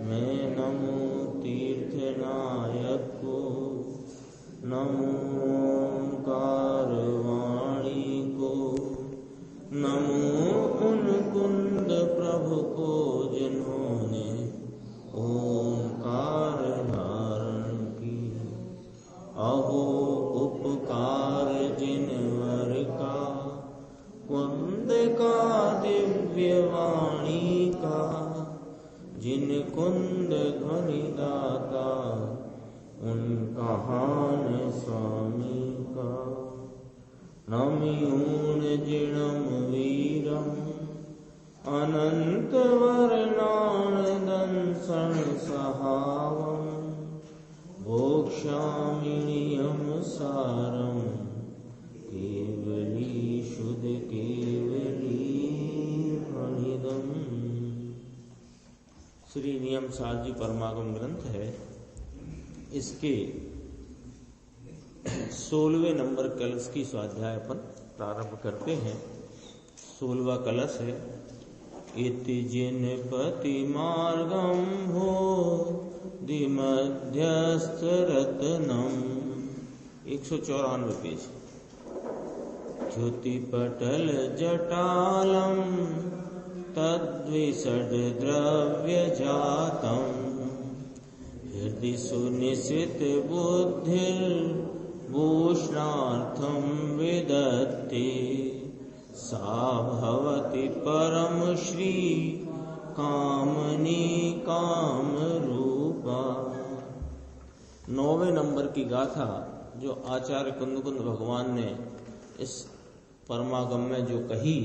मैं नमो तीर्थनायक को, नमो ओंकार वाणी को, नमो उन कुंद प्रभु को जिन्होंने ओंकार धारण की। अहो उपकार जिनवर का, कुंद का दिव्य वाणी का, जिन कुंद ध्वनि दाता उनका हान स्वामी का। नमियून जिणम वीरम अनंत वर्णान दंसन सहावम, भोक्ष्यामिनियम सारम केवली शुद्ध केवली प्रणिदम। श्री नियम सार जी परमागम ग्रंथ है। इसके 16वें नंबर कलश की स्वाध्याय अपन प्रारंभ करते हैं। 16वां कलश है, इति जिन पति मार्गम हो दिमध्यस्थ रत्नम। 194 पेज। ज्योति पटल जटालम तद्विषड द्रव्य जातम, हृदि सुनिशित बुद्धिर भूषणार्थम विदत्ते, सा भवति परम श्री कामनी काम रूपा। 9वें नंबर की गाथा जो आचार्य कुंद भगवान ने इस परमागम में जो कही,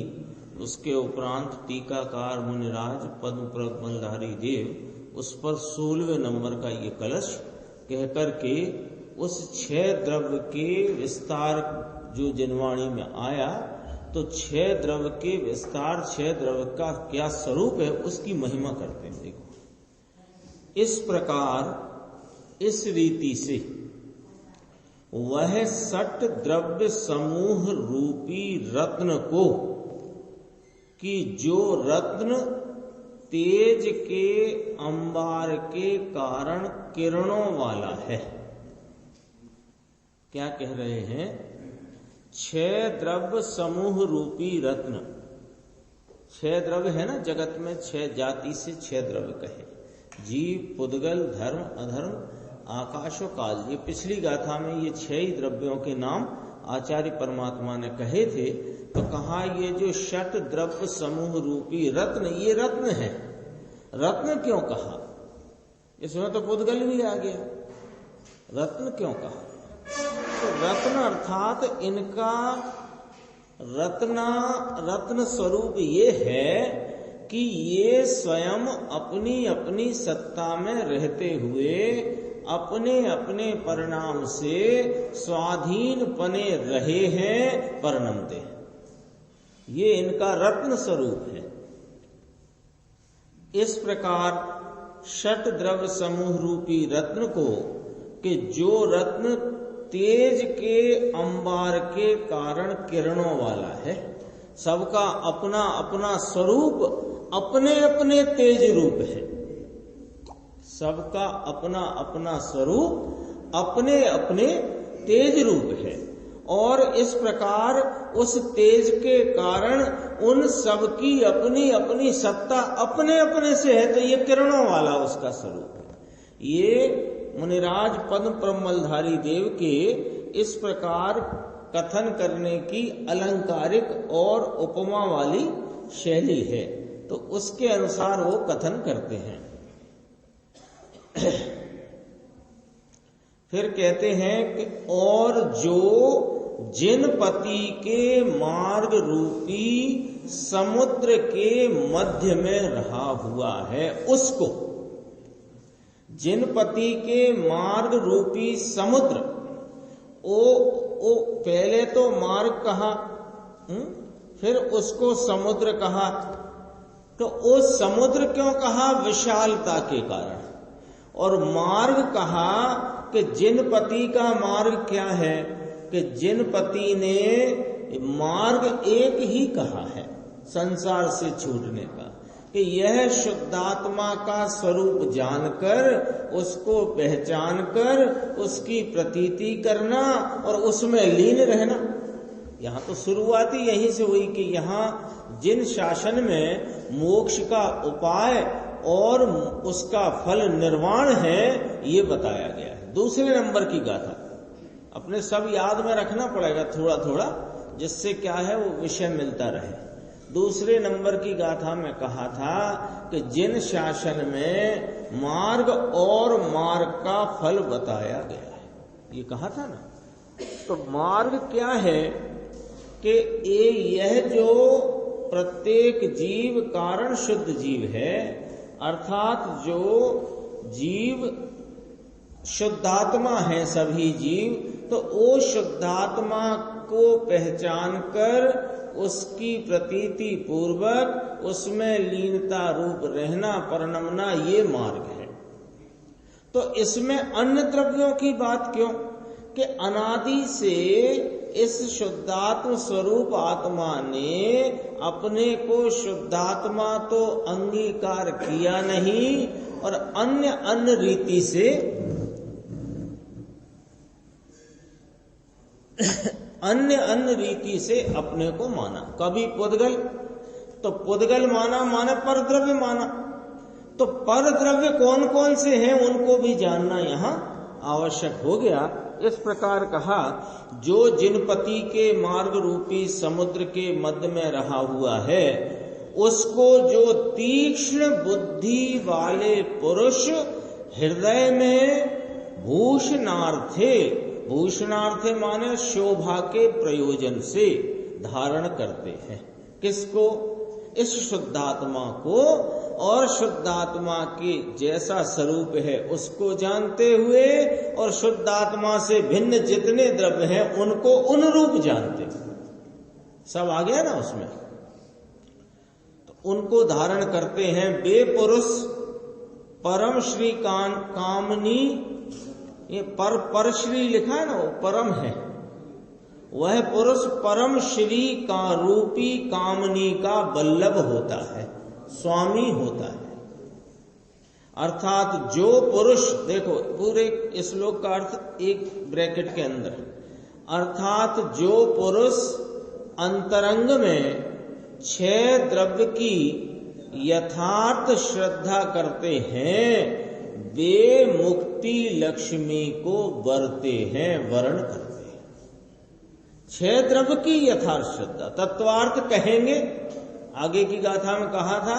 उसके उपरांत टीकाकार मुनिराज पद्म प्रकमलधारी देव उस पर 16वें नंबर का ये कलश कहकर के उस 6 द्रव्य के विस्तार जो जिनवाणी में आया, तो 6 द्रव्य के विस्तार, 6 द्रव्य का क्या स्वरूप है उसकी महिमा करते हैं। देखो, इस प्रकार इस रीति से वह 6 द्रव्य समूह रूपी रत्न को, कि जो रत्न तेज के अंबार के कारण किरणों वाला है। क्या कह रहे हैं? 6 द्रव्य समूह रूपी रत्न। 6 द्रव्य है ना जगत में, 6 जाति से 6 द्रव्य कहे, जीव, पुद्गल, धर्म, अधर्म, आकाश और काल। ये पिछली गाथा में ये 6 ही द्रव्यों के नाम आचार्य परमात्मा ने कहे थे। तो कहा ये जो 6 द्रव्य समूह रूपी रत्न, ये रत्न है। रत्न क्यों कहा? इसमें तो पुद्गल भी आ गया। रत्न क्यों कहा? तो रत्न अर्थात इनका रत्न स्वरूप ये है कि ये स्वयं अपनी अपनी सत्ता में रहते हुए अपने अपने परिणाम से स्वाधीन पने रहे हैं, परिणमते हैं। ये इनका रत्न स्वरूप है। इस प्रकार 6 द्रव्य समूह रूपी रत्न को, कि जो रत्न तेज के अंबार के कारण किरणों वाला है, सबका अपना अपना स्वरूप, अपने अपने तेज रूप है। सबका अपना अपना स्वरूप, अपने अपने तेज रूप है। और इस प्रकार उस तेज के कारण उन सबकी अपनी अपनी सत्ता अपने अपने से है, तो ये किरणों वाला उसका स्वरूप है। ये मुनिराज पद्म प्रकमलधारी देव के इस प्रकार कथन करने की अलंकारिक और उपमा वाली शैली है, तो उसके अनुसार वो कथन करते हैं। फिर कहते हैं कि और जो जिन पति के मार्ग रूपी समुद्र के मध्य में रहा हुआ है, उसको, जिन पति के मार्ग रूपी समुद्र, ओ पहले तो मार्ग कहा, फिर उसको समुद्र कहा। तो वो समुद्र क्यों कहा? विशालता के कारण। और मार्ग कहा कि जिनपति का मार्ग क्या है? कि जिनपति ने मार्ग एक ही कहा है संसार से छूटने का, कि यह शुद्धात्मा का स्वरूप जानकर, उसको पहचानकर उसकी प्रतीति करना और उसमें लीन रहना। यहाँ तो शुरुआत ही यहीं से हुई कि यहाँ जिन शासन में मोक्ष का उपाय और उसका फल निर्वाण है ये बताया गया है। दूसरे नंबर की गाथा अपने सब याद में रखना पड़ेगा थोड़ा थोड़ा, जिससे क्या है वो विषय मिलता रहे। दूसरे नंबर की गाथा में कहा था कि जिन शासन में मार्ग और मार्ग का फल बताया गया है, ये कहा था ना। तो मार्ग क्या है कि यह जो प्रत्येक जीव कारण शुद्ध जीव है, अर्थात जो जीव शुद्धात्मा है सभी जीव, तो वो शुद्धात्मा को पहचान कर उसकी प्रतीति पूर्वक उसमें लीनता रूप रहना, परिणमना, ये मार्ग है। तो इसमें अन्य द्रव्यों की बात क्यों कि अनादि से इस शुद्धात्म स्वरूप आत्मा ने अपने को शुद्धात्मा तो अंगीकार किया नहीं और अन्य रीति से अन्य रीति से अपने को माना। कभी पुद्गल, तो पुद्गल माना माने पर द्रव्य माना। तो पर द्रव्य कौन कौन से हैं उनको भी जानना यहाँ आवश्यक हो गया। इस प्रकार कहा, जो जिनपति के मार्ग रूपी समुद्र के मध्य में रहा हुआ है, उसको जो तीक्ष्ण बुद्धि वाले पुरुष हृदय में भूषणार्थे, भूषणार्थे माने शोभा के प्रयोजन से धारण करते हैं। किसको? इस शुद्धात्मा को, और शुद्धात्मा के जैसा स्वरूप है उसको जानते हुए, और शुद्धात्मा से भिन्न जितने द्रव्य हैं उनको उन रूप जानते। सब आ गया ना उसमें। तो उनको धारण करते हैं वे पुरुष परम श्री कामनी, ये पर श्री लिखा है ना, वो परम है। वह पुरुष परम श्री का रूपी कामनी का बल्लभ होता है, स्वामी होता है। अर्थात जो पुरुष, देखो पूरे श्लोक का अर्थ एक ब्रैकेट के अंदर, अर्थात जो पुरुष अंतरंग में 6 द्रव्य की यथार्थ श्रद्धा करते हैं, वे मुक्ति लक्ष्मी को वरते हैं, वर्ण करते हैं। 6 द्रव्य की यथार्थ श्रद्धा, तत्वार्थ कहेंगे। आगे की गाथा में कहा था,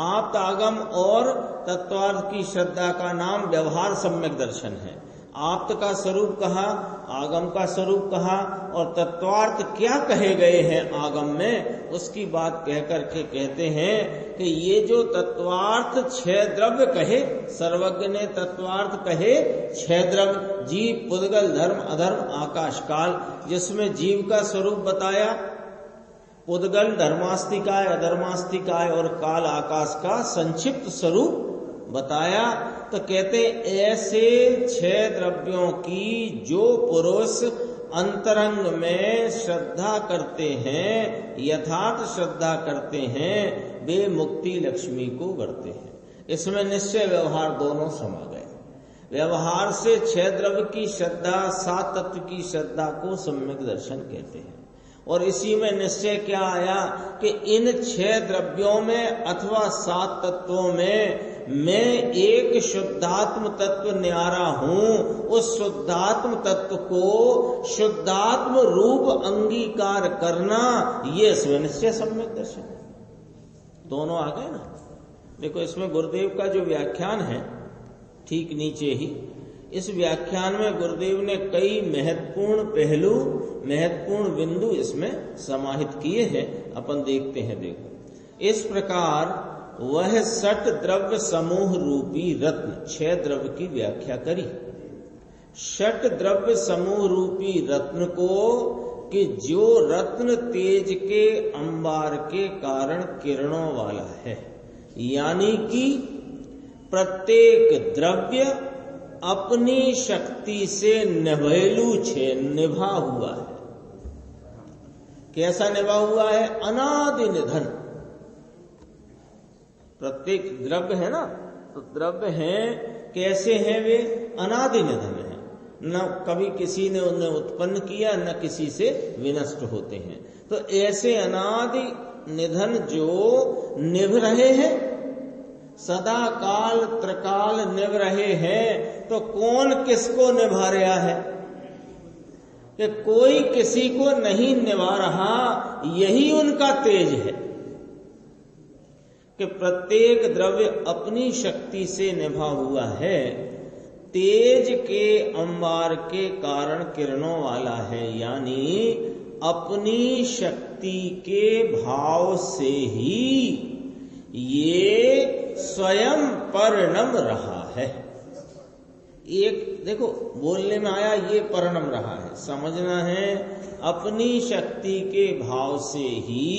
आप्त आगम और तत्वार्थ की श्रद्धा का नाम व्यवहार सम्यक दर्शन है। आप्त का स्वरूप कहा, आगम का स्वरूप कहा, और तत्वार्थ क्या कहे गए हैं आगम में, उसकी बात कह करके कहते हैं कि ये जो तत्वार्थ 6 द्रव्य कहे, सर्वज्ञ ने तत्वार्थ कहे 6 द्रव्य, जीव, पुद्गल, धर्म, अधर्म, आकाश, काल, जिसमें जीव का स्वरूप बताया, पुद्गल धर्मास्तिकाय, अधर्मास्तिकाय, और काल आकाश का संक्षिप्त स्वरूप बताया। तो कहते ऐसे 6 द्रव्यों की जो पुरुष अंतरंग में श्रद्धा करते हैं, यथार्थ श्रद्धा करते हैं, वे मुक्ति लक्ष्मी को वरते हैं। इसमें निश्चय व्यवहार दोनों समा गए। व्यवहार से 6 द्रव्य की श्रद्धा, 7 तत्व की श्रद्धा को सम्यक दर्शन कहते हैं। और इसी में निश्चय क्या आया कि इन 6 द्रव्यों में अथवा 7 तत्वों में मैं एक शुद्धात्म तत्व न्यारा हूं, उस शुद्धात्म तत्व को शुद्धात्म रूप अंगीकार करना, ये स्वनिश्चय सम्यक दर्शन है। दोनों आ गए ना। देखो इसमें गुरुदेव का जो व्याख्यान है ठीक नीचे ही, इस व्याख्यान में गुरुदेव ने कई महत्वपूर्ण पहलू, महत्वपूर्ण बिंदु इसमें समाहित किए हैं। अपन देखते हैं। देखो इस प्रकार वह 6 द्रव्य समूह रूपी रत्न, 6 द्रव्य की व्याख्या करी। 6 द्रव्य समूह रूपी रत्न को, कि जो रत्न तेज के अंबार के कारण किरणों वाला है, यानी कि प्रत्येक द्रव्य अपनी शक्ति से निभेलू छे, निभा हुआ है। कैसा निभा हुआ है? अनादि निधन। प्रत्येक द्रव्य है ना, तो द्रव्य हैं, कैसे हैं वे? अनादि निधन है, न कभी किसी ने उन्हें उत्पन्न किया, न किसी से विनष्ट होते हैं। तो ऐसे अनादि निधन जो निभ रहे हैं, सदा काल त्रिकाल निभ रहे हैं, तो कौन किसको निभा रहा है? कि कोई किसी को नहीं निभा रहा, यही उनका तेज है कि प्रत्येक द्रव्य अपनी शक्ति से निभा हुआ है, तेज के अंबार के कारण किरणों वाला है, यानी अपनी शक्ति के भाव से ही ये स्वयं परिणम रहा है। एक देखो बोलने में आया ये परिणम रहा है, समझना है अपनी शक्ति के भाव से ही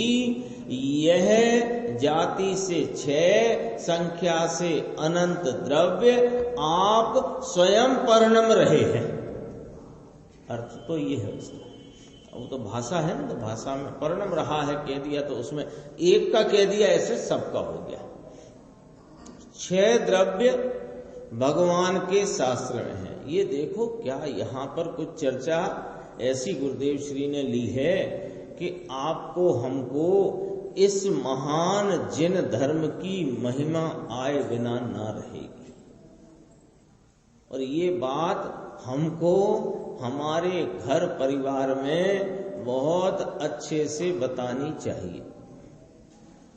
यह जाति से 6 संख्या से अनंत द्रव्य आप स्वयं परिणम रहे हैं। अर्थ तो ये है उसका। वो तो भाषा है ना, तो भाषा में परिणम रहा है कह दिया, तो उसमें एक का कह दिया, ऐसे सबका हो गया। 6 द्रव्य भगवान के शास्त्र में है। ये देखो क्या यहाँ पर कुछ चर्चा ऐसी गुरुदेव श्री ने ली है कि आपको हमको इस महान जिन धर्म की महिमा आए बिना ना रहेगी। और ये बात हमको हमारे घर परिवार में बहुत अच्छे से बतानी चाहिए।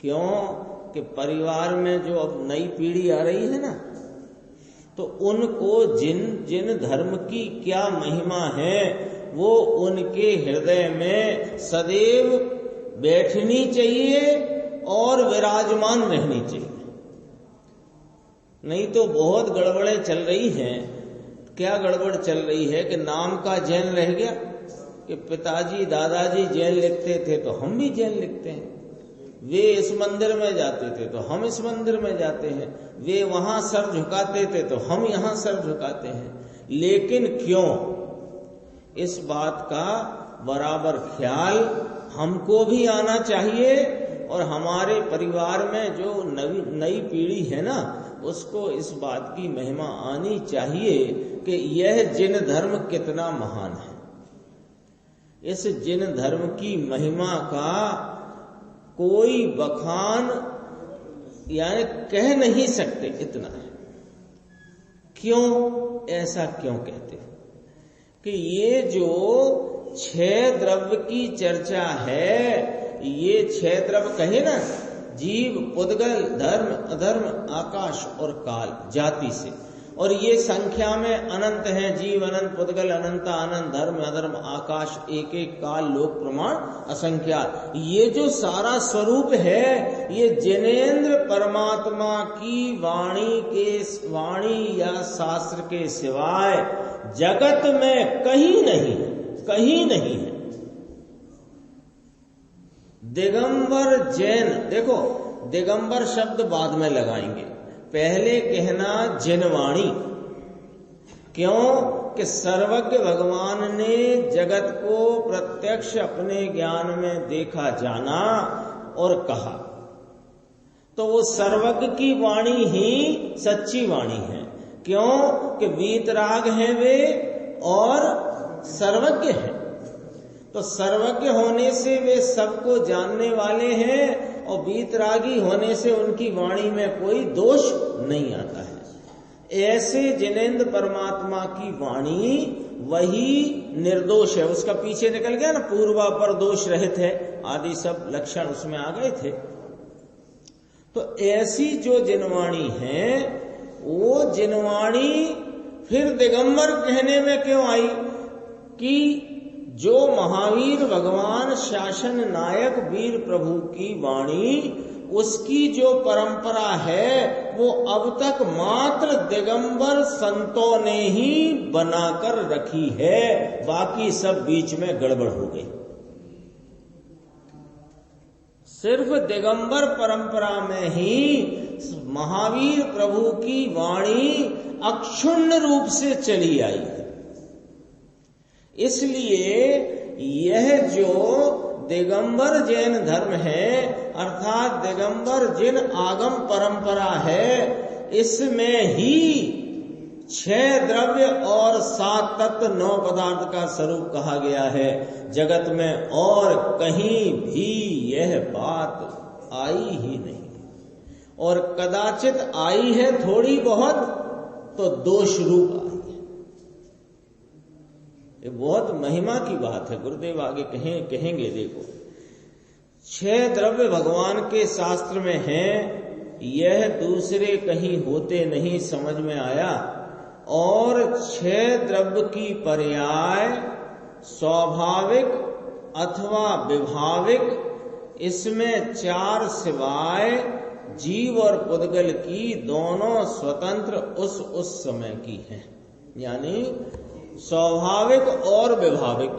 क्यों कि परिवार में जो अब नई पीढ़ी आ रही है ना, तो उनको जिन जिन धर्म की क्या महिमा है वो उनके हृदय में सदैव बैठनी चाहिए और विराजमान रहनी चाहिए। नहीं तो बहुत गड़बड़े चल रही हैं। क्या गड़बड़ चल रही है कि नाम का जैन रह गया कि पिताजी दादाजी जैन लिखते थे तो हम भी जैन लिखते हैं, वे इस मंदिर में जाते थे तो हम इस मंदिर में जाते हैं, वे वहां सर झुकाते थे तो हम यहां सर झुकाते हैं। लेकिन क्यों? इस बात का बराबर ख्याल हमको भी आना चाहिए और हमारे परिवार में जो नई पीढ़ी है ना, उसको इस बात की महिमा आनी चाहिए कि यह जिन धर्म कितना महान है। इस जिन धर्म की महिमा का कोई बखान यानी कह नहीं सकते, इतना है। क्यों ऐसा क्यों कहते हैं कि ये जो 6 द्रव्य की चर्चा है, ये 6 द्रव्य कहे ना, जीव पुद्गल धर्म अधर्म आकाश और काल जाति से, और ये संख्या में अनंत हैं, जीव अनंत पुद्गल अनंत अनंत धर्म अधर्म आकाश एक एक काल लोक प्रमाण असंख्यात। ये जो सारा स्वरूप है ये जिनेंद्र परमात्मा की वाणी या शास्त्र के सिवाय जगत में कहीं नहीं है। दिगंबर जैन, देखो दिगंबर शब्द बाद में लगाएंगे, पहले कहना जिनवाणी। क्यों कि सर्वज्ञ भगवान ने जगत को प्रत्यक्ष अपने ज्ञान में देखा जाना और कहा, तो वो सर्वज्ञ की वाणी ही सच्ची वाणी है। क्यों कि वीतराग हैं वे और सर्वज्ञ हैं, तो सर्वज्ञ होने से वे सबको जानने वाले हैं और वीतरागी होने से उनकी वाणी में कोई दोष नहीं आता है। ऐसे जिनेंद्र परमात्मा की वाणी वही निर्दोष है। उसका पीछे निकल गया ना, पूर्वापर दोष रहित है आदि सब लक्षण उसमें आ गए थे। तो ऐसी जो जिनवाणी है वो जिनवाणी फिर दिगंबर कहने में क्यों आई कि जो महावीर भगवान शासन नायक वीर प्रभु की वाणी, उसकी जो परंपरा है वो अब तक मात्र दिगंबर संतों ने ही बनाकर रखी है, बाकी सब बीच में गड़बड़ हो गई। सिर्फ दिगंबर परंपरा में ही महावीर प्रभु की वाणी अक्षुण्ण रूप से चली आई है। इसलिए यह जो दिगंबर जैन धर्म है, अर्थात दिगंबर जिन आगम परंपरा है, इसमें ही 6 द्रव्य और 7 तत्व 9 पदार्थ का स्वरूप कहा गया है। जगत में और कहीं भी यह बात आई ही नहीं, और कदाचित आई है थोड़ी बहुत तो दोष रूप आई है। ये बहुत महिमा की बात है। गुरुदेव आगे कहेंगे देखो, 6 द्रव्य भगवान के शास्त्र में हैं, यह दूसरे कहीं होते नहीं, समझ में आया। और 6 द्रव्य की पर्याय स्वाभाविक अथवा विभाविक, इसमें 4 सिवाय जीव और पुद्गल की दोनों स्वतंत्र उस समय की हैं, यानी स्वाभाविक और विभाविक।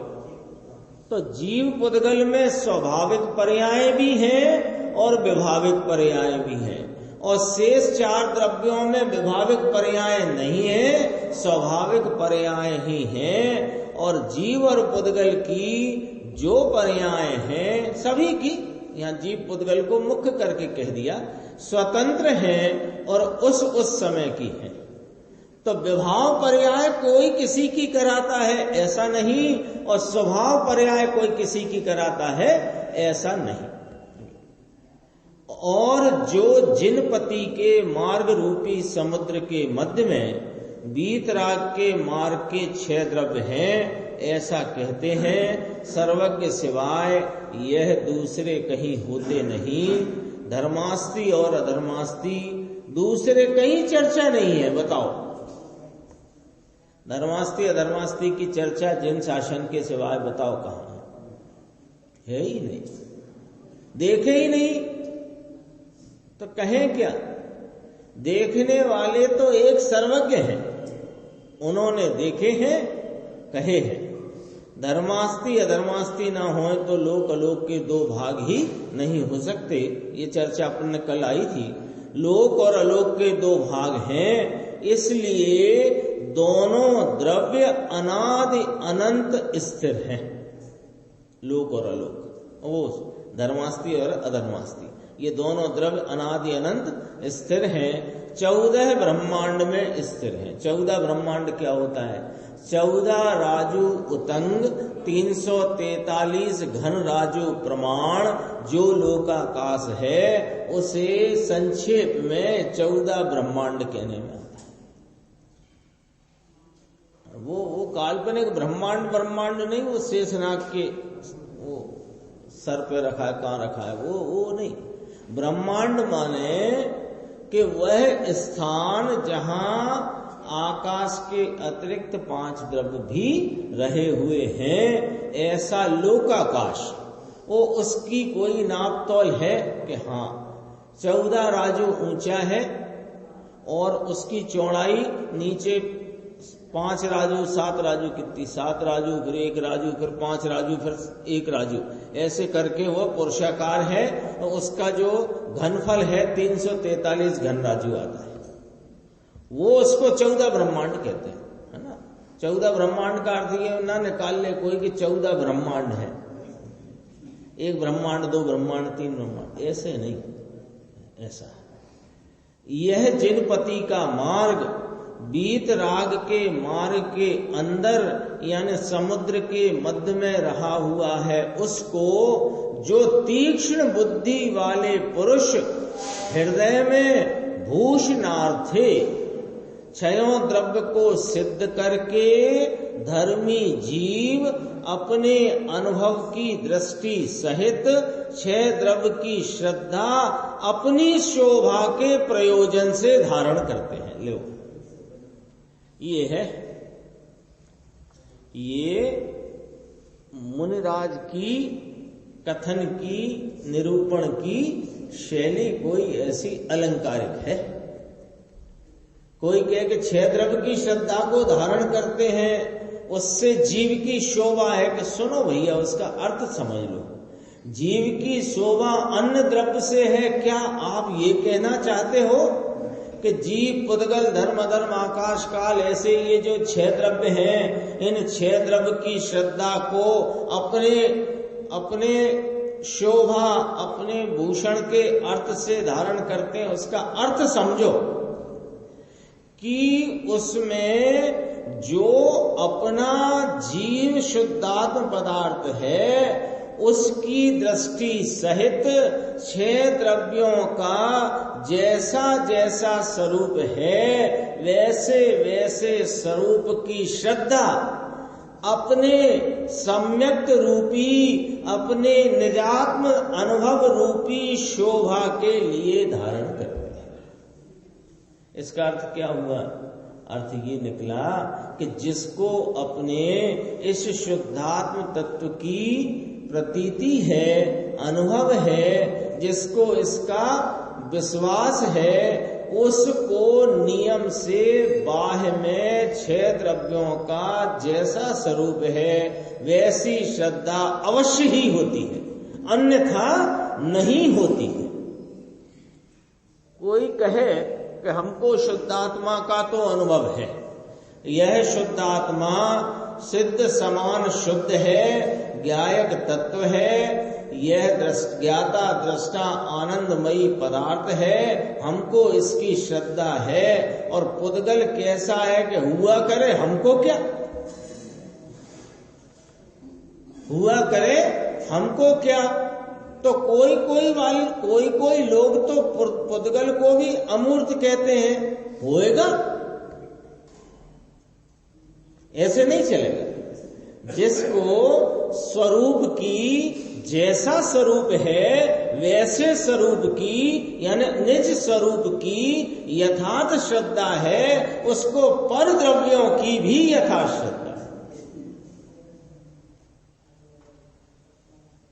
तो जीव पुद्गल में स्वाभाविक पर्याय भी हैं और विभाविक पर्याय भी हैं, और शेष 4 द्रव्यों में विभाविक पर्याय नहीं है, स्वाभाविक पर्याय ही हैं। और जीव और पुद्गल की जो पर्याय हैं सभी की, यहाँ जीव पुद्गल को मुख्य करके कह दिया, स्वतंत्र हैं और उस समय की हैं। तो विभाव पर्याय कोई किसी की कराता है ऐसा नहीं, और स्वभाव पर्याय कोई किसी की कराता है ऐसा नहीं। और जो जिनपति के मार्ग रूपी समुद्र के मध्य में वीतराग के मार्ग के 6 द्रव्य हैं, ऐसा कहते हैं। सर्वज्ञ सिवाय यह दूसरे कहीं होते नहीं। धर्मास्ति और अधर्मास्ति दूसरे कहीं चर्चा नहीं है। बताओ, धर्मास्ति अधर्मास्ति की चर्चा जिन शासन के सिवाय बताओ कहाँ है ही नहीं, देखे ही नहीं, तो कहें क्या? देखने वाले तो एक सर्वज्ञ हैं, उन्होंने देखे हैं, कहे हैं। धर्मास्ति अधर्मास्ति ना हो तो लोक अलोक के 2 भाग ही नहीं हो सकते। ये चर्चा अपन ने कल आई थी। लोक और अलोक के 2 भाग हैं, इसलिए दोनों द्रव्य अनादि अनंत स्थिर हैं, लोक और अलोक। वो धर्मास्ति और अधर्मास्ति, ये दोनों द्रव्य अनादि अनंत स्थिर हैं। 14 ब्रह्मांड में स्थिर हैं। 14 ब्रह्मांड क्या होता है? 14 राजू उतंग, 343 घन राजू प्रमाण, जो लोकाकाश है उसे संक्षेप में 14 ब्रह्मांड कहने में आता है। वो काल्पनिक ब्रह्मांड नहीं, वो शेषनाग के वो सर पे रखा है, कहाँ रखा है, वो नहीं। ब्रह्मांड माने कि वह स्थान जहां आकाश के अतिरिक्त 5 द्रव्य भी रहे हुए हैं, ऐसा लोकाकाश। वो उसकी कोई नाप तौल है कि हाँ 14 राजू ऊंचा है और उसकी चौड़ाई नीचे 5 राजू, 7 राजू, कितनी 7 राजू, फिर 1 राजू, फिर 5 राजू, फिर 1 राजू, ऐसे करके वो पुरुषाकार है। तो उसका जो घनफल है 343 घन राजू आता है, वो उसको 14 ब्रह्मांड कहते हैं, है ना। 14 ब्रह्मांड का अर्थ ये ना निकाल ले कोई कि 14 ब्रह्मांड है, 1 ब्रह्मांड, 2 ब्रह्मांड, 3 ब्रह्मांड, ऐसे नहीं। ऐसा यह जिनपति का मार्ग वीतराग के मार्ग के अंदर यानी समुद्र के मध्य में रहा हुआ है, उसको जो तीक्ष्ण बुद्धि वाले पुरुष हृदय में भूषणार्थे 6 द्रव्य को सिद्ध करके धर्मी जीव अपने अनुभव की दृष्टि सहित 6 द्रव्य की श्रद्धा अपनी शोभा के प्रयोजन से धारण करते हैं। लो, ये है, ये मुनिराज की कथन की निरूपण की शैली कोई ऐसी अलंकारिक है। कोई कहे कि 6 द्रव्य की श्रद्धा को धारण करते हैं, उससे जीव की शोभा है, कि सुनो भैया उसका अर्थ समझ लो। जीव की शोभा अन्य द्रव्य से है क्या? आप ये कहना चाहते हो कि जीव पुद्गल धर्म अधर्म आकाश काल ऐसे ये जो 6 द्रव्य हैं, इन 6 द्रव्य की श्रद्धा को अपने अपने शोभा, अपने भूषण के अर्थ से धारण करते हैं, उसका अर्थ समझो कि उसमें जो अपना जीव शुद्धात्म पदार्थ है उसकी दृष्टि सहित 6 द्रव्यों का जैसा जैसा स्वरूप है वैसे वैसे स्वरूप की श्रद्धा अपने सम्यक रूपी, अपने निजात्म अनुभव रूपी शोभा के लिए धारण करते हैं। इसका अर्थ क्या हुआ? अर्थ ये निकला कि जिसको अपने इस शुद्धात्म तत्व की प्रतीति है, अनुभव है, जिसको इसका विश्वास है, उसको नियम से बाह्य में 6 द्रव्यों का जैसा स्वरूप है वैसी श्रद्धा अवश्य ही होती है, अन्यथा नहीं होती है। कोई कहे कि हमको शुद्धात्मा का तो अनुभव है, यह शुद्धात्मा सिद्ध समान शुद्ध है, ज्ञायक तत्व है, यह ज्ञाता दृष्टा आनंदमयी पदार्थ है, हमको इसकी श्रद्धा है। और पुद्गल कैसा है कि हुआ करे, हमको क्या, हुआ करे हमको क्या। तो कोई लोग तो पुद्गल को भी अमूर्त कहते हैं, होएगा, ऐसे नहीं चलेगा। जिसको स्वरूप की जैसा स्वरूप है वैसे स्वरूप की यानी निज स्वरूप की यथार्थ श्रद्धा है, उसको पर द्रव्यों की भी यथार्थ श्रद्धा है।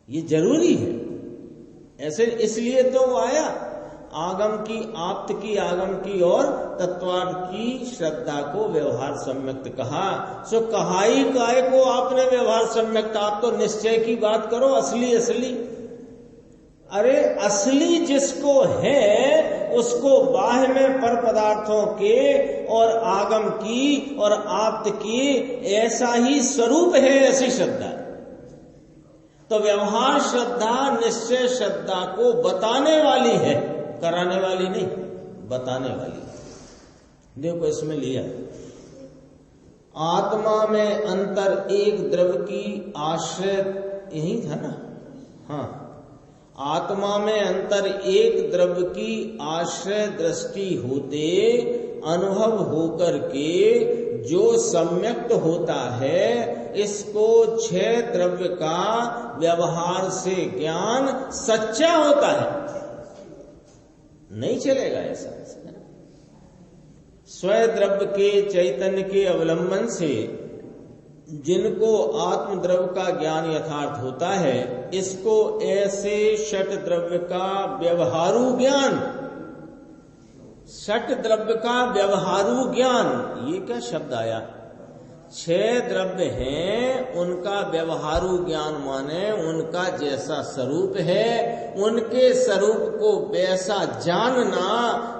ये जरूरी है। ऐसे इसलिए तो आया आगम की, आप्त की, आगम की और तत्वार्थ की श्रद्धा को व्यवहार सम्यक्त कहा। सो कहाई काय को आपने व्यवहार सम्यक्त, आप तो निश्चय की बात करो, असली असली। अरे असली जिसको है उसको बाह्य में पर पदार्थों के और आगम की और आप्त की ऐसा ही स्वरूप है, ऐसी श्रद्धा। तो व्यवहार श्रद्धा निश्चय श्रद्धा को बताने वाली है, कराने वाली नहीं, बताने वाली। देखो इसमें लिया आत्मा में अंतर एक द्रव्य की आश्रय, यही था ना। हाँ, आत्मा में अंतर एक द्रव्य की आश्रय दृष्टि होते अनुभव होकर के जो सम्यक्त होता है, इसको 6 द्रव्य का व्यवहार से ज्ञान सच्चा होता है। नहीं चलेगा ऐसा। स्वयं द्रव्य के चैतन्य के अवलंबन से जिनको आत्म द्रव्य का ज्ञान यथार्थ होता है, इसको ऐसे षट द्रव्य का व्यवहारू ज्ञान, षट द्रव्य का व्यवहारू ज्ञान, ये क्या शब्द आया? 6 द्रव्य हैं, उनका व्यवहारू ज्ञान माने उनका जैसा स्वरूप है, उनके स्वरूप को वैसा जानना,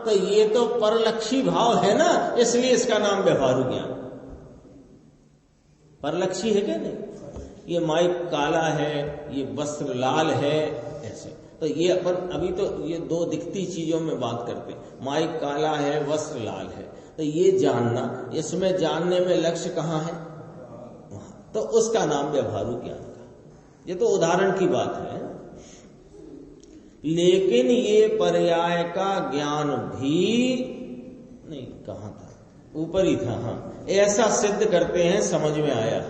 तो ये तो परलक्षी भाव है ना, इसलिए इसका नाम व्यवहारू ज्ञान। परलक्षी है क्या नहीं? ये माइक काला है, ये वस्त्र लाल है, ऐसे। तो ये अपन अभी तो ये 2 दिखती चीजों में बात करते हैं, माइक काला है, वस्त्र लाल है। तो ये जानना, इसमें जानने में लक्ष्य कहाँ है? वहां। तो उसका नाम व्यवहारू ज्ञान का। ये तो उदाहरण की बात है। लेकिन ये पर्याय का ज्ञान भी नहीं, कहाँ था, ऊपर ही था। हाँ, ऐसा सिद्ध करते हैं, समझ में आया।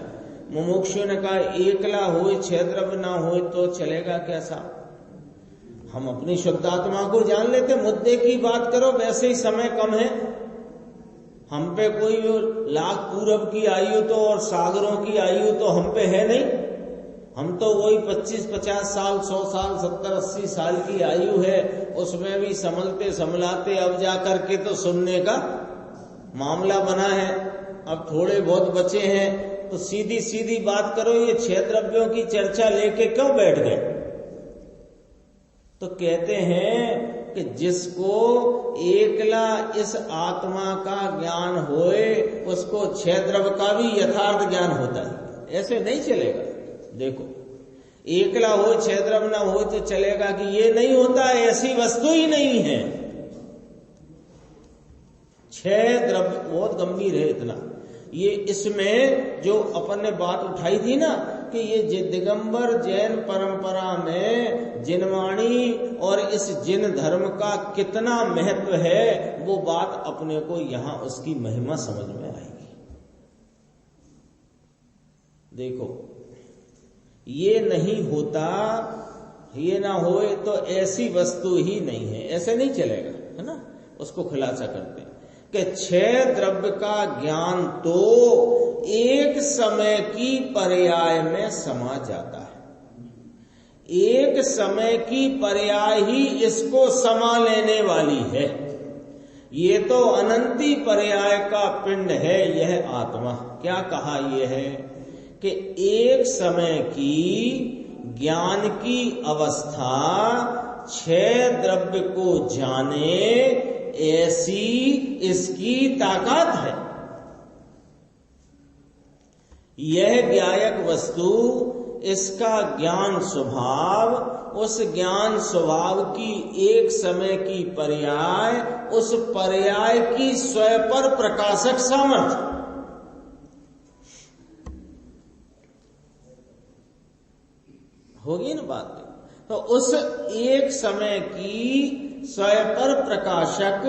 मुमुक्षु ने कहा एकला हो, 6 द्रव्य ना हो तो चलेगा कैसा? हम अपनी शुद्धात्मा को जान लेते, मुद्दे की बात करो, वैसे ही समय कम है। हम पे कोई लाख पूरब की आयु तो और सागरों की आयु तो हम पे है नहीं। हम तो वही 25-50 साल, 100 साल, 70-80 साल की आयु है, उसमें भी संभलते संभलाते अब जा करके तो सुनने का मामला बना है। अब थोड़े बहुत बचे हैं, तो सीधी सीधी बात करो, ये 6 द्रव्यों की चर्चा लेके क्यों बैठ गए? तो कहते हैं कि जिसको एकला इस आत्मा का ज्ञान होए, उसको 6 द्रव्य का भी यथार्थ ज्ञान होता है। ऐसे नहीं चलेगा। देखो, एकला हो, छह द्रव्य ना हो तो चलेगा कि ये नहीं होता, ऐसी वस्तु ही नहीं है। छह द्रव्य बहुत गंभीर है इतना। ये इसमें जो अपन ने बात उठाई थी ना कि ये दिगंबर जैन परंपरा में जिनवाणी और इस जिन धर्म का कितना महत्व है, वो बात अपने को यहां उसकी महिमा समझ में आएगी। देखो, ये नहीं होता, ये ना होए तो ऐसी वस्तु ही नहीं है, ऐसे नहीं चलेगा, है ना। उसको खुलासा करते हैं कि छह द्रव्य का ज्ञान तो एक समय की पर्याय में समा जाता है। एक समय की पर्याय ही इसको समा लेने वाली है। ये तो अनंती पर्याय का पिंड है यह आत्मा। क्या कहा यह है कि एक समय की ज्ञान की अवस्था छह द्रव्य को जाने, ऐसी इसकी ताकत है। यह ज्ञायक वस्तु, इसका ज्ञान स्वभाव, उस ज्ञान स्वभाव की एक समय की पर्याय, उस पर्याय की स्वयं पर प्रकाशक सामर्थ्य, होगी ना बात। तो उस एक समय की स्वयं पर प्रकाशक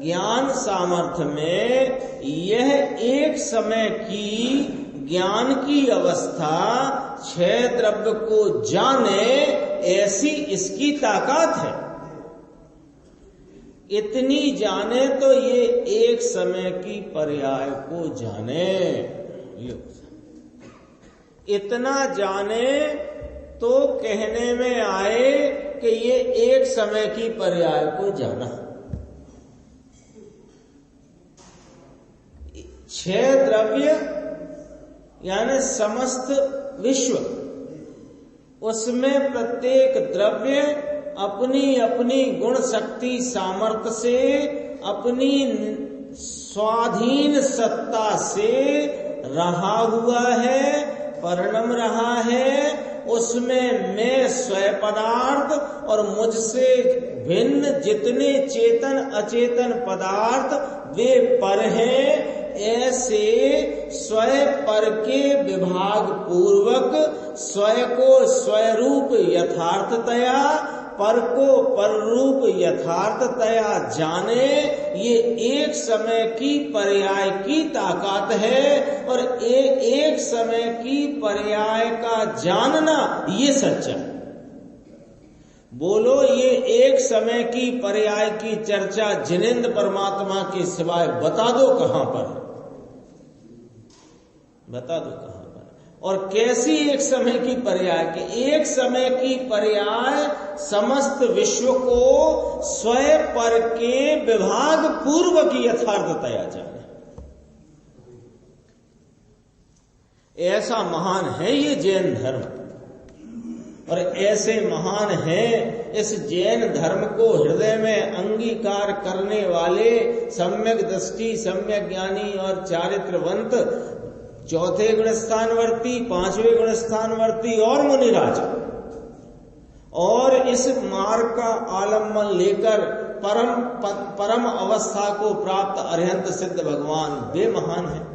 ज्ञान सामर्थ्य में यह एक समय की ज्ञान की अवस्था छह द्रव्य को जाने, ऐसी इसकी ताकत है। इतनी जाने तो ये एक समय की पर्याय को जाने, इतना जाने तो कहने में आए कि ये एक समय की पर्याय को जाना। छह द्रव्य यानी समस्त विश्व, उसमें प्रत्येक द्रव्य अपनी अपनी गुण शक्ति सामर्थ्य से, अपनी स्वाधीन सत्ता से रहा हुआ है, परिणम रहा है। उसमें मैं स्वयं पदार्थ और मुझसे भिन्न जितने चेतन अचेतन पदार्थ वे पर हैं, ऐसे स्वयं पर के विभाग पूर्वक स्वयं को स्वरूप यथार्थतया, पर को पर रूप यथार्थतया जाने, ये एक समय की पर्याय की ताकत है। और एक समय की पर्याय का जानना ये सच्चा। बोलो, ये एक समय की पर्याय की चर्चा जिनेंद्र परमात्मा के सिवाय बता दो कहां पर, बता दो कहां पर। और कैसी एक समय की पर्याय के, एक समय की पर्याय समस्त विश्व को स्वयं पर के विभाग पूर्व की यथार्थतया जाने, ऐसा महान है ये जैन धर्म। और ऐसे महान है इस जैन धर्म को हृदय में अंगीकार करने वाले सम्यक दृष्टि, सम्यक ज्ञानी और चारित्रवंत चौथे गुणस्थानवर्ती, पांचवें गुणस्थानवर्ती और मुनिराज, और इस मार्ग का आलम्बन लेकर परम अवस्था को प्राप्त अरिहंत सिद्ध भगवान वे महान हैं।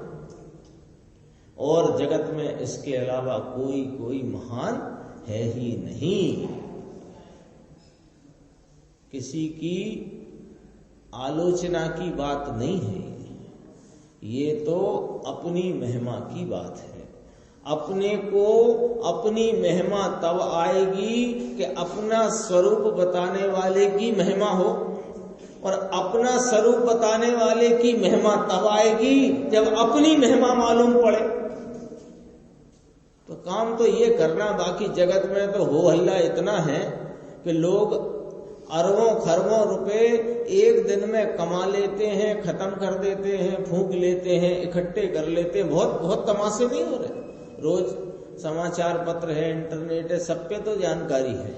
और जगत में इसके अलावा कोई महान है ही नहीं। किसी की आलोचना की बात नहीं है, ये तो अपनी महिमा की बात है। अपने को अपनी महिमा तब आएगी कि अपना स्वरूप बताने वाले की महिमा हो, और अपना स्वरूप बताने वाले की महिमा तब आएगी जब अपनी महिमा मालूम पड़े। तो काम तो ये करना, बाकी जगत में तो हो हल्ला इतना है कि लोग अरबों खरबों रुपए एक दिन में कमा लेते हैं, खत्म कर देते हैं, फूंक लेते हैं, इकट्ठे कर लेते हैं। बहुत तमाशे नहीं हो रहे। रोज समाचार पत्र है, इंटरनेट है, सब पे तो जानकारी है,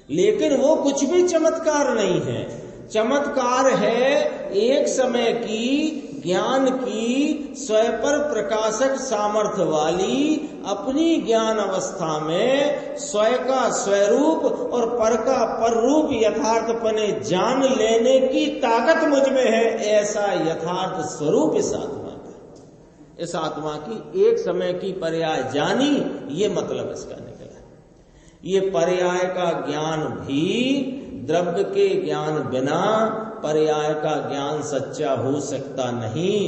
लेकिन वो कुछ भी चमत्कार नहीं है। चमत्कार है एक समय की ज्ञान की स्वयं पर प्रकाशक सामर्थ्य वाली अपनी ज्ञान अवस्था में स्वयं का स्वरूप और पर का पर रूप यथार्थपने जान लेने की ताकत मुझ में है, ऐसा यथार्थ स्वरूप इस आत्मा का। इस आत्मा की एक समय की पर्याय जानी, ये मतलब इसका निकला। ये पर्याय का ज्ञान भी द्रव्य के ज्ञान बिना पर्याय का ज्ञान सच्चा हो सकता नहीं,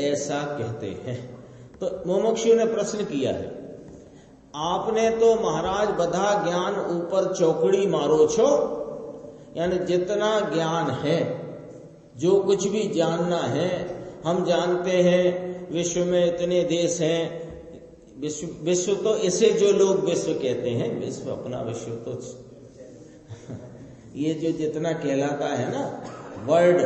ऐसा कहते हैं। तो मुमुक्षु ने प्रश्न किया है, आपने तो महाराज बधा ज्ञान ऊपर चौकड़ी मारो छो, यानी जितना ज्ञान है, जो कुछ भी जानना है, हम जानते हैं विश्व में इतने देश हैं। विश्व तो इसे जो लोग विश्व कहते हैं, विश्व अपना विश्व तो ये जो जितना कहलाता है ना वर्ल्ड,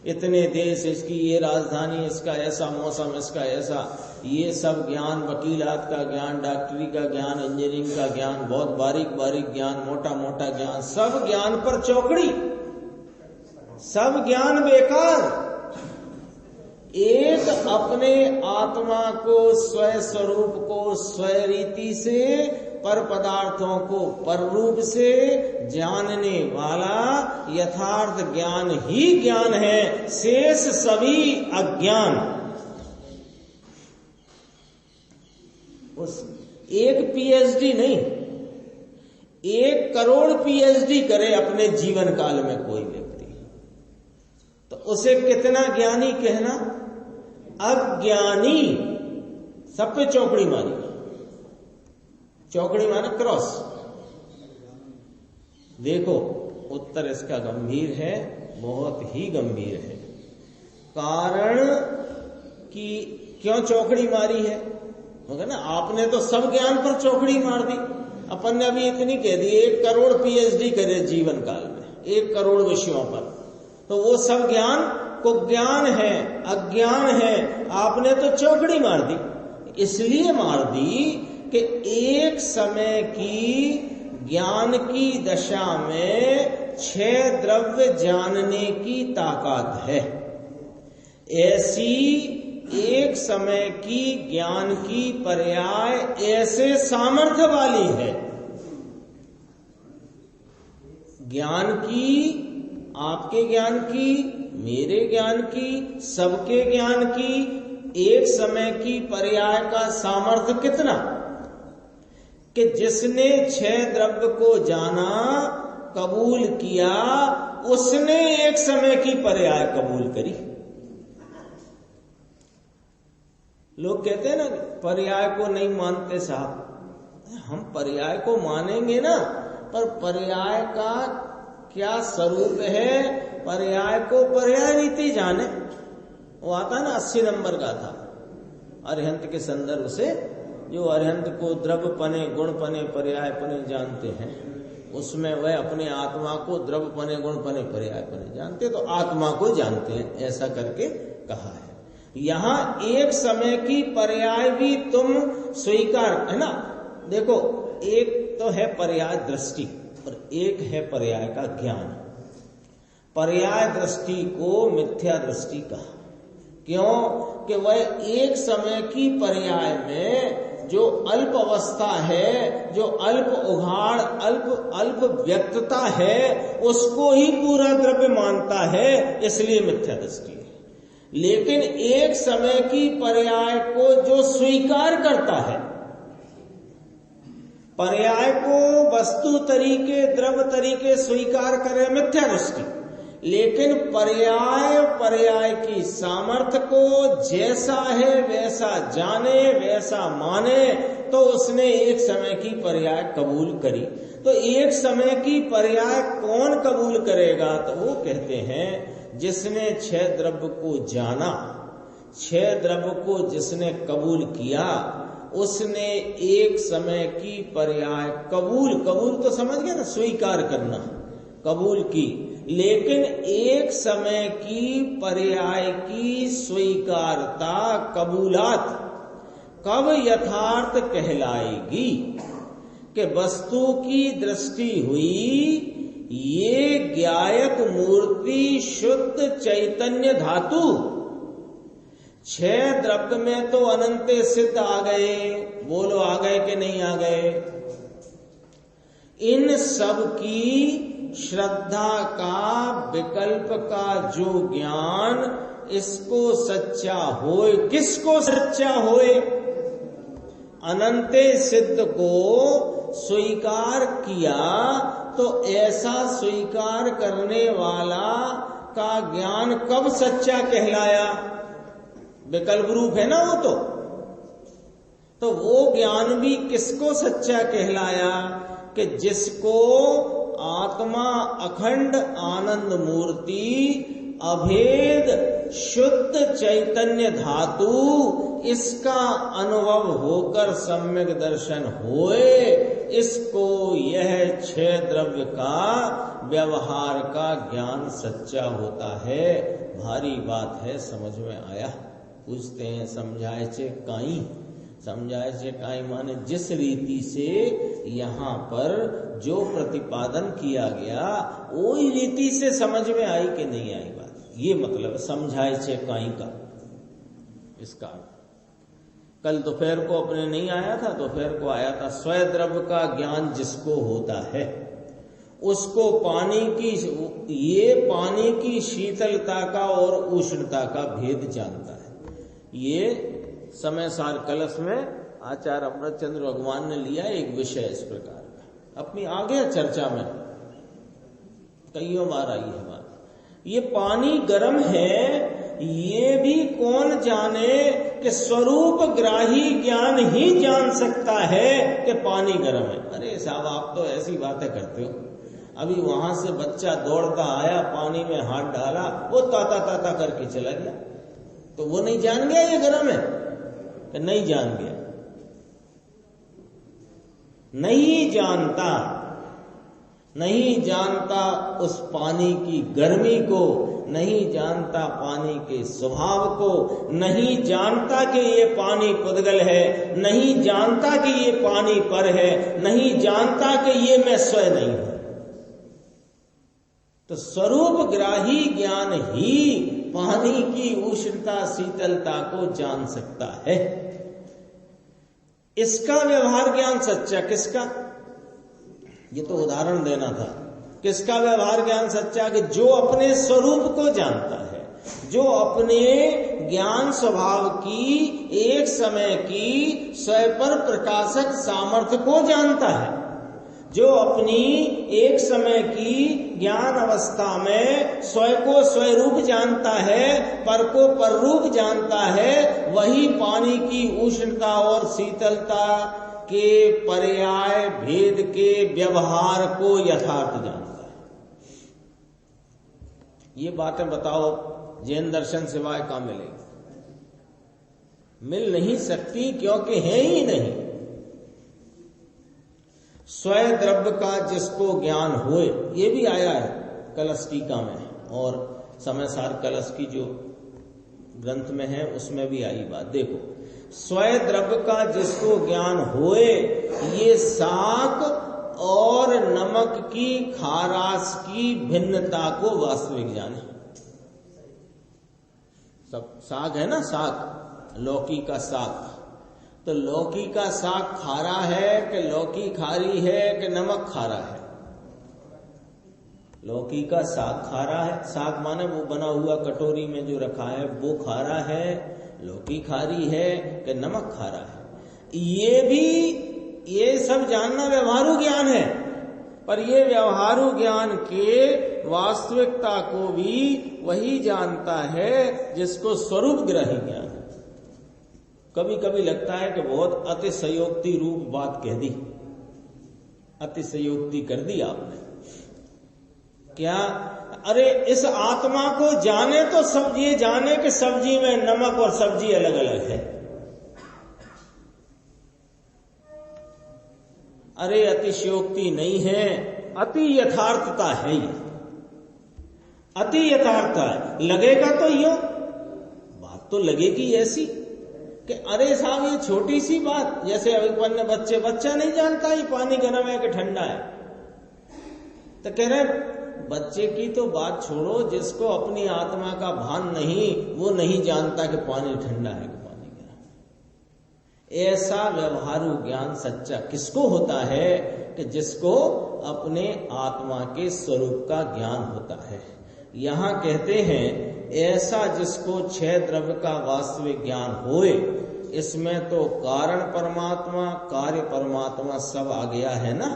इतने देश, इसकी ये राजधानी, इसका ऐसा मौसम, इसका ऐसा, ये सब ज्ञान, वकीलात का ज्ञान, डॉक्टरी का ज्ञान, इंजीनियरिंग का ज्ञान, बहुत बारीक बारीक ज्ञान, मोटा मोटा ज्ञान, सब ज्ञान पर चौकड़ी, सब ज्ञान बेकार। एक अपने आत्मा को, स्वयं स्वरूप को स्वयं रीति से, पर पदार्थों को पर रूप से जानने वाला यथार्थ ज्ञान ही ज्ञान है, शेष सभी अज्ञान। उस एक पीएचडी नहीं, 1 करोड़ पीएचडी करे अपने जीवन काल में कोई व्यक्ति, तो उसे कितना ज्ञानी कहना? अज्ञानी। सब पे चौकड़ी मारी, चौकड़ी माना क्रॉस। देखो उत्तर इसका गंभीर है, बहुत ही गंभीर है। कारण कि क्यों चौकड़ी मारी है, मगर ना आपने तो सब ज्ञान पर चौकड़ी मार दी। अपन ने अभी इतनी कह दी 1 करोड़ पीएचडी करे जीवन काल में, 1 करोड़ विषयों पर, तो वो सब ज्ञान को ज्ञान है, अज्ञान है, आपने तो चौकड़ी मार दी। इसलिए मार दी कि एक समय की ज्ञान की दशा में 6 द्रव्य जानने की ताकत है। ऐसी एक समय की ज्ञान की पर्याय ऐसे सामर्थ्य वाली है। ज्ञान की, आपके ज्ञान की, मेरे ज्ञान की, सबके ज्ञान की एक समय की पर्याय का सामर्थ्य कितना कि जिसने 6 द्रव्य को जाना, कबूल किया, उसने एक समय की पर्याय कबूल करी। लोग कहते हैं ना पर्याय को नहीं मानते साहब, हम पर्याय को मानेंगे ना, पर पर्याय का क्या स्वरूप है, पर्याय को पर्याय रीति जाने। वो आता ना 80 नंबर का था अरिहंत के संदर्भ से, जो अरिहंत को द्रव्य पने, गुण पने, पर्याय पने जानते हैं, उसमें वह अपने आत्मा को द्रव्य पने, गुण पने, पर्याय पने जानते, तो आत्मा को जानते हैं, ऐसा करके कहा है। यहां एक समय की पर्याय भी तुम स्वीकार, है ना। देखो एक तो है पर्याय दृष्टि और एक है पर्याय का ज्ञान। पर्याय दृष्टि को मिथ्या दृष्टि कहा, क्यों कि वह एक समय की पर्याय में जो अल्प अवस्था है, जो अल्प उघाड़, अल्प व्यक्तता है, उसको ही पूरा द्रव्य मानता है, इसलिए मिथ्या दृष्टि है। लेकिन एक समय की पर्याय को जो स्वीकार करता है, पर्याय को वस्तु तरीके, द्रव्य तरीके स्वीकार करे, मिथ्या दृष्टि। लेकिन पर्याय की सामर्थ्य को जैसा है वैसा जाने, वैसा माने, तो उसने एक समय की पर्याय कबूल करी। तो एक समय की पर्याय कौन कबूल करेगा? तो वो कहते हैं जिसने 6 द्रव्य को जाना, 6 द्रव्य को जिसने कबूल किया, उसने एक समय की पर्याय कबूल तो समझ गया ना, स्वीकार करना, कबूल की। लेकिन एक समय की पर्याय की स्वीकारता, कबूलात कब यथार्थ कहलाएगी कि वस्तु की दृष्टि हुई ये ज्ञायक मूर्ति शुद्ध चैतन्य धातु 6 द्रव्य में तो अनंत सिद्ध आ गए। बोलो आ गए कि नहीं आ गए? इन सब की श्रद्धा का विकल्प का जो ज्ञान इसको सच्चा होए, किसको सच्चा होए? अनंते सिद्ध को स्वीकार किया तो ऐसा स्वीकार करने वाला का ज्ञान कब सच्चा कहलाया? विकल्प रूप है ना वो तो वो ज्ञान भी किसको सच्चा कहलाया? कि जिसको आत्मा अखंड आनंद मूर्ति अभेद शुद्ध चैतन्य धातु इसका अनुभव होकर सम्यक दर्शन होए, इसको यह 6 द्रव्य का व्यवहार का ज्ञान सच्चा होता है। भारी बात है, समझ में आया? पूछते हैं समझाए चे काई? समझाए चे काई माने जिस रीति से यहाँ पर जो प्रतिपादन किया गया वही रीति से समझ में आई कि नहीं आई बात, ये मतलब समझाए चे काई का। इसका कल दोपहर को अपने नहीं आया था, दोपहर को आया था स्वय द्रव्य का ज्ञान जिसको होता है उसको पानी की शीतलता का और उष्णता का भेद जानता है। ये समय सार कलश में आचार्य अमृतचंद्र भगवान ने लिया एक विषय इस प्रकार का, अपनी आगे चर्चा में कईयों बार आई है बात। ये पानी गर्म है, ये भी कौन जाने कि स्वरूप ग्राही ज्ञान ही जान सकता है कि पानी गर्म है। अरे साहब आप तो ऐसी बातें करते हो। अभी वहां से बच्चा दौड़ता आया, पानी में हाथ डाला, वो ताता ताता करके चला गया, तो वो नहीं जान गया ये गर्म है कि नहीं जान गया? नहीं जानता उस पानी की गर्मी को, नहीं जानता पानी के स्वभाव को, नहीं जानता कि ये पानी पुद्गल है, नहीं जानता कि ये पानी पर है, नहीं जानता कि ये मैं स्वयं नहीं हूं। तो स्वरूप ग्राही ज्ञान ही पानी की उष्णता शीतलता को जान सकता है। इसका व्यवहार ज्ञान सच्चा किसका? ये तो उदाहरण देना था। किसका व्यवहार ज्ञान सच्चा? कि जो अपने स्वरूप को जानता है, जो अपने ज्ञान स्वभाव की एक समय की स्वयं पर प्रकाशक सामर्थ्य को जानता है, जो अपनी एक समय की ज्ञान अवस्था में स्वयं को स्वरूप जानता है, पर को पर रूप जानता है, वही पानी की उष्णता और शीतलता के पर्याय भेद के व्यवहार को यथार्थ जानता है। ये बातें बताओ जैन दर्शन सिवाय कहाँ मिलेगी? मिल नहीं सकती, क्योंकि है ही नहीं। स्वयं द्रव्य का जिसको ज्ञान होए, ये भी आया है कलश टीका में, और समय सार कलश की जो ग्रंथ में है उसमें भी आई बात। देखो, स्वयं द्रव्य का जिसको ज्ञान होए, ये शाक और नमक की खारास की भिन्नता को वास्तविक जाने। सब साग है ना, साग, लौकी का साग, तो लौकी का साग खारा है कि लौकी खारी है कि नमक खारा है? लौकी का साग खारा है, साग माने वो बना हुआ कटोरी में जो रखा है वो खारा है, लौकी खारी है कि नमक खारा है? ये सब जानना व्यवहारु ज्ञान है, पर ये व्यवहारु ज्ञान के वास्तविकता को भी वही जानता है जिसको स्वरूप ग्रही ज्ञान है। कभी कभी लगता है कि बहुत अतिशयोक्ति रूप बात कह दी, अतिशयोक्ति कर दी आपने। क्या? अरे इस आत्मा को जाने तो सब ये जाने कि सब्जी में नमक और सब्जी अलग अलग है। अरे अतिशयोक्ति नहीं है, अति यथार्थता है। ये अति यथार्थता है। लगेगा तो यूं, बात तो लगेगी ऐसी कि अरे साहब ये छोटी सी बात, जैसे अभी बच्चा नहीं जानता ये पानी गर्म है कि ठंडा है, तो कह रहे बच्चे की तो बात छोड़ो, जिसको अपनी आत्मा का भान नहीं, वो नहीं जानता कि पानी ठंडा है कि पानी गर्म। ऐसा व्यवहारू ज्ञान सच्चा किसको होता है कि जिसको अपने आत्मा के स्वरूप का ज्ञान होता है। यहां कहते हैं ऐसा जिसको छह द्रव्य का वास्तविक ज्ञान होए। इसमें तो कारण परमात्मा, कार्य परमात्मा सब आ गया है ना।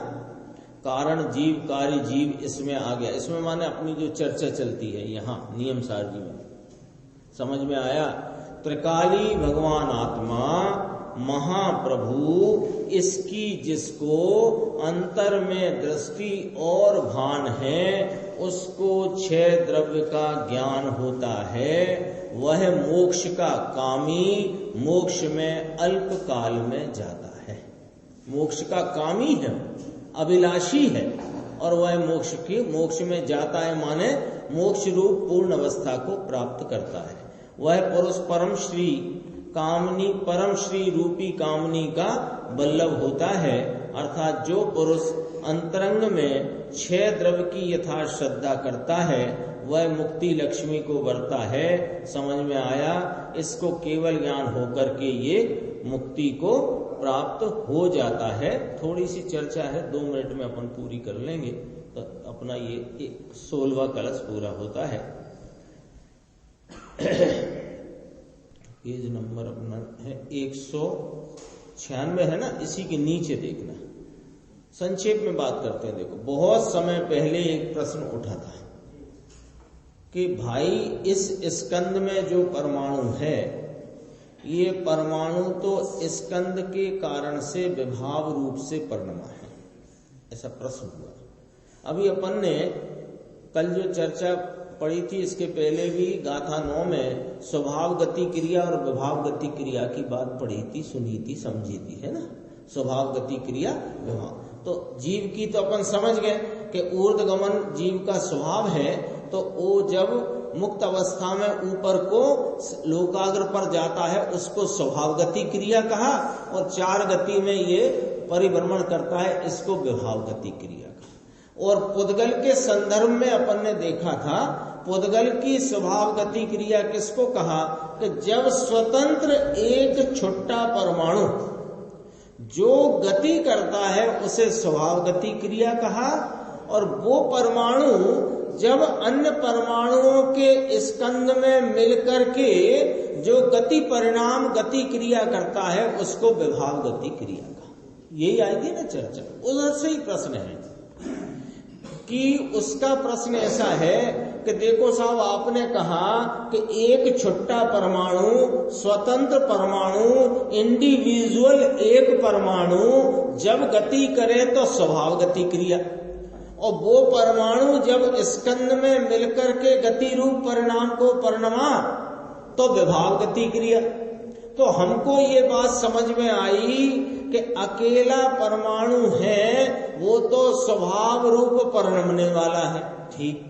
कारण जीव, कार्य जीव इसमें आ गया। इसमें माने अपनी जो चर्चा चलती है यहाँ नियम सार जी में, समझ में आया। त्रिकाली भगवान आत्मा महाप्रभु, इसकी जिसको अंतर में दृष्टि और भान है, उसको छह द्रव्य का ज्ञान होता है। वह मोक्ष का कामी, मोक्ष में अल्प काल में जाता है। मोक्ष का कामी है, अभिलाषी है, और वह मोक्ष में जाता है माने मोक्ष रूप पूर्ण अवस्था को प्राप्त करता है। वह पुरुष परम श्री कामनी, परम श्री रूपी कामनी का बल्लभ होता है। अर्थात जो पुरुष अंतरंग में छह द्रव्य की यथार्थ श्रद्धा करता है, वह मुक्ति लक्ष्मी को वरता है। समझ में आया। इसको केवल ज्ञान होकर के ये मुक्ति को प्राप्त हो जाता है। थोड़ी सी चर्चा है, 2 मिनट में अपन पूरी कर लेंगे तो अपना ये 16वां कलश पूरा होता है। पेज नंबर अपना है 196 है ना, इसी के नीचे देखना। संक्षेप में बात करते हैं। देखो, बहुत समय पहले एक प्रश्न उठा था कि भाई इस स्कंद में जो परमाणु है, ये परमाणु तो स्कंद के कारण से विभाव रूप से परिणमा है। ऐसा प्रश्न हुआ। अभी अपन ने कल जो चर्चा पढ़ी थी, इसके पहले भी गाथा 9 में स्वभाव गति क्रिया और विभाव गति क्रिया की बात पढ़ी थी, सुनी थी, समझी थी, है ना। स्वभाव गति क्रिया विभाव, तो जीव की तो अपन समझ गए कि ऊर्ध्वगमन जीव का स्वभाव है। तो वो जब मुक्त अवस्था में ऊपर को लोकाग्र पर जाता है, उसको स्वभाव गति क्रिया कहा, और 4 गति में ये परिभ्रमण करता है, इसको विभाव गति क्रिया कहा। और पुद्गल के संदर्भ में अपन ने देखा था, पुद्गल की स्वभाव गति क्रिया किसको कहा कि जब स्वतंत्र एक छोटा परमाणु जो गति करता है उसे स्वभाव गति क्रिया कहा, और वो परमाणु जब अन्य परमाणुओं के स्कंद में मिलकर के जो गति परिणाम गति क्रिया करता है, उसको विभाव गति क्रिया कहा। यही आई थी ना चर्चा। उधर से ही प्रश्न है कि उसका प्रश्न ऐसा है कि देखो साहब, आपने कहा कि एक छोटा परमाणु, स्वतंत्र परमाणु, इंडिविजुअल एक परमाणु जब गति करे तो स्वभाव गति क्रिया, और वो परमाणु जब स्कंद में मिलकर के गति रूप परिणाम को परिणमा तो विभाव गति क्रिया। तो हमको ये बात समझ में आई कि अकेला परमाणु है, वो तो स्वभाव रूप परिणमने वाला है, ठीक,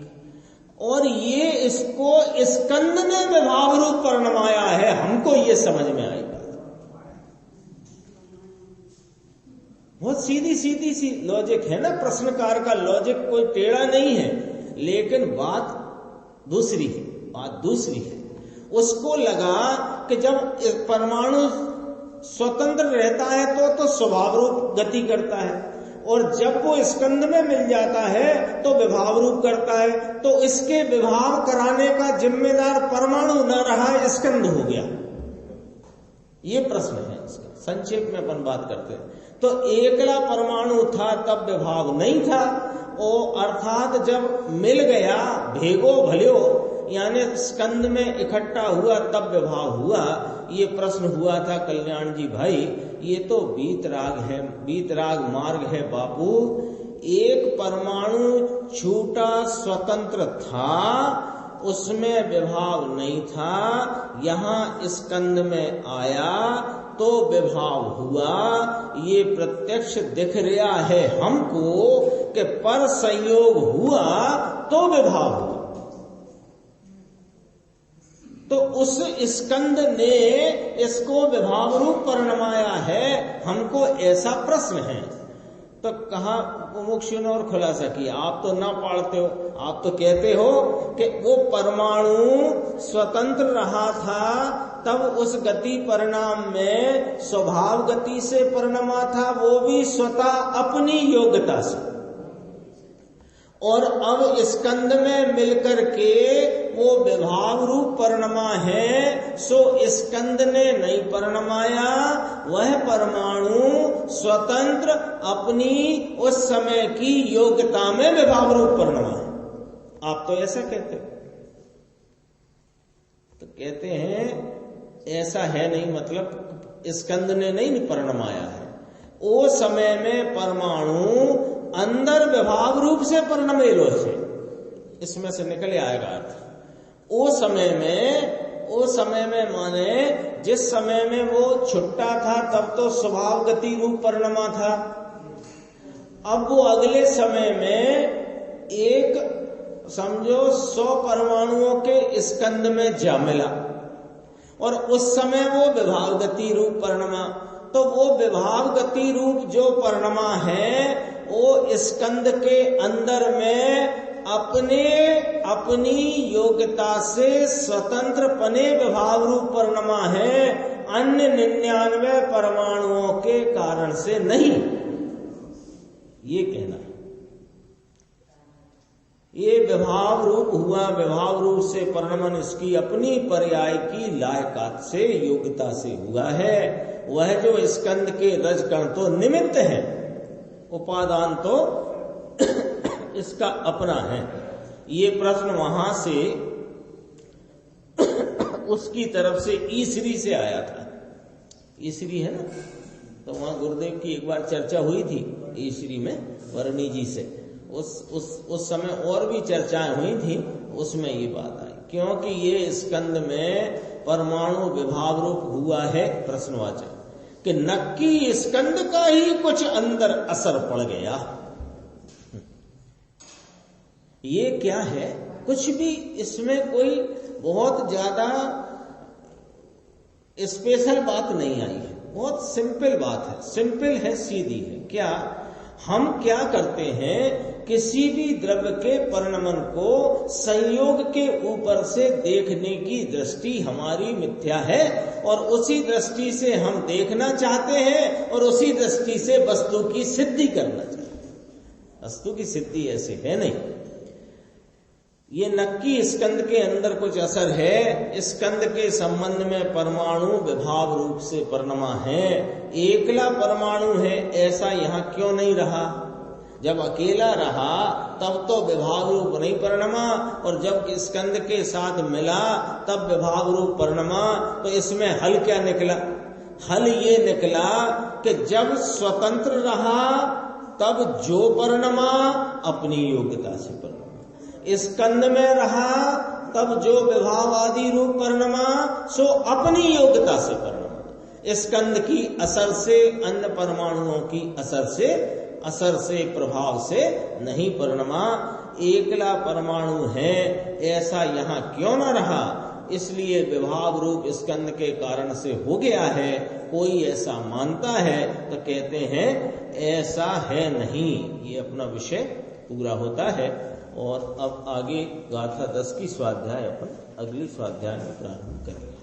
और ये इसको स्कंद ने विभाव रूप परिणमाया है। हमको ये समझ में आई बात। बहुत सीधी सीधी सी लॉजिक है ना, प्रश्नकार का लॉजिक कोई टेढ़ा नहीं है, लेकिन बात दूसरी है। बात दूसरी है, उसको लगा कि जब परमाणु स्वतंत्र रहता है तो स्वभाव रूप गति करता है, और जब वो स्कंद में मिल जाता है तो विभाव रूप करता है। तो इसके विभाव कराने का जिम्मेदार परमाणु न रहा, स्कंद हो गया। ये प्रश्न है इसका। संक्षेप में अपन बात करते हैं। तो एकला परमाणु था तब विभाव नहीं था, और अर्थात जब मिल गया भेगो भल्यो, यानी स्कंद में इकट्ठा हुआ तब विभाव हुआ। ये प्रश्न हुआ था कल्याण जी भाई, ये तो वीतराग है, वीतराग मार्ग है बापू। एक परमाणु छूटा स्वतंत्र था, उसमें विभाव नहीं था, यहाँ स्कंद में आया तो विभाव हुआ। ये प्रत्यक्ष दिख रहा है हमको कि पर संयोग हुआ तो विभाव हुआ। तो उस स्कंद ने इसको विभाव रूप परिणमाया है। हमको ऐसा प्रश्न है तो कहा मुमुक्षु ने और खुलासा किया, आप तो ना पढ़ते हो, आप तो कहते हो कि वो परमाणु स्वतंत्र रहा था तब उस गति परिणाम में स्वभाव गति से परिणमा था, वो भी स्वतः अपनी योग्यता से, और अब स्कंद में मिलकर के वो विभाव रूप परिणमा है। सो स्कंद ने नहीं परिणमाया, वह परमाणु स्वतंत्र अपनी उस समय की योग्यता में विभाव रूप परिणमा है। आप तो ऐसा कहते हो। तो कहते हैं ऐसा है नहीं, मतलब स्कंद ने नहीं परिणमाया है, वो समय में परमाणु अंदर विभाव रूप से परिणमेलो से, इसमें से निकले आएगा अर्थ। वो समय में माने जिस समय में वो छुट्टा था तब तो स्वभाव गति रूप परिणमा था। अब वो अगले समय में एक समझो 100 परमाणुओं के स्कंद में जा मिला, और उस समय वो विभाव गति रूप परिणमा। तो वो विभाव गति रूप जो परिणमा है वो स्कंद के अंदर में अपनी योग्यता से स्वतंत्र पने विभाव रूप परिणमा है, अन्य 99 परमाणुओं के कारण से नहीं। ये कहना है ये विभाव रूप हुआ, विभाव रूप से परिणमन इसकी अपनी पर्याय की लायकात से, योग्यता से हुआ है। वह जो स्कंद के रजकण तो निमित्त है, उपादान तो इसका अपना है। ये प्रश्न वहां से उसकी तरफ से ईश्वरी से आया था। ईश्वरी है ना, तो वहां गुरुदेव की एक बार चर्चा हुई थी ईश्वरी में वर्णी जी से। उस समय और भी चर्चाएं हुई थी, उसमें ये बात आई, क्योंकि ये स्कंद में परमाणु विभाव रूप हुआ है प्रश्नवाचक, कि नक्की स्कंद का ही कुछ अंदर असर पड़ गया। ये क्या है, कुछ भी इसमें कोई बहुत ज्यादा स्पेशल बात नहीं आई है, बहुत सिंपल बात है, सिंपल है, सीधी है। क्या हम क्या करते हैं, किसी भी द्रव्य के परिणमन को संयोग के ऊपर से देखने की दृष्टि हमारी मिथ्या है, और उसी दृष्टि से हम देखना चाहते हैं, और उसी दृष्टि से वस्तु की सिद्धि करना चाहते हैं। वस्तु की सिद्धि ऐसे है नहीं। ये नक्की स्कंद के अंदर कुछ असर है, स्कंद के संबंध में परमाणु विभाव रूप से परिणमा है, एकला परमाणु है, ऐसा यहाँ क्यों नहीं रहा? जब अकेला रहा तब तो विभाव रूप नहीं परिणमा, और जब स्कंद के साथ मिला तब विभाव रूप परिणमा। तो इसमें हल क्या निकला? हल ये निकला कि जब स्वतंत्र रहा तब जो परिणमा अपनी योग्यता से परिणमा, स्कंद में रहा तब जो विभाव आदि रूप परिणमा सो अपनी योग्यता से परिणमा। स्कंद की असर से, अन्य परमाणुओं की असर से प्रभाव से नहीं परिणमा। एकला परमाणु है ऐसा यहाँ क्यों न रहा? इसलिए विभाव रूप स्कंद के कारण से हो गया है। कोई ऐसा मानता है तो कहते हैं ऐसा है नहीं। ये अपना विषय पूरा होता है। और अब आगे गाथा 10 की स्वाध्याय अपन अगली स्वाध्याय में प्रारंभ करेंगे।